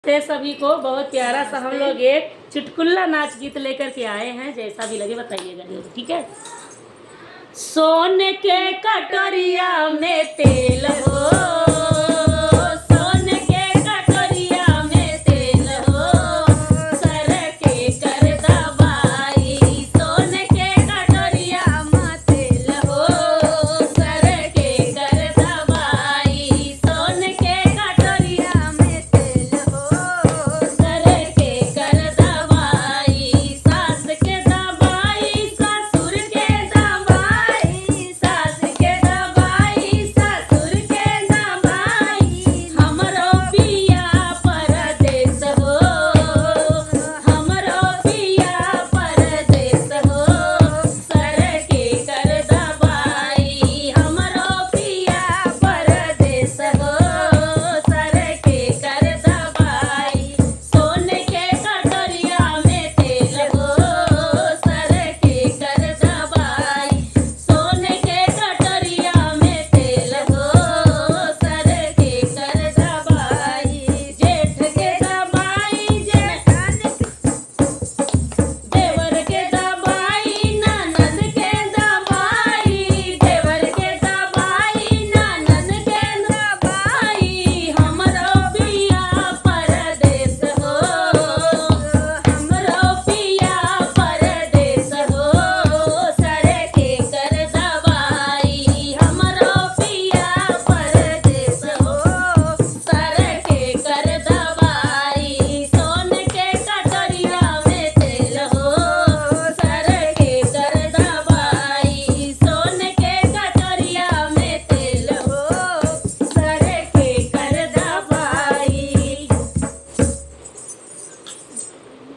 से सभी को बहुत प्यारा सा हम लोग एक चुटकुल्ला नाच गीत लेकर के आए हैं, जैसा भी लगे बताइएगा। ठीक है। सोने के कटोरिया में तेल हो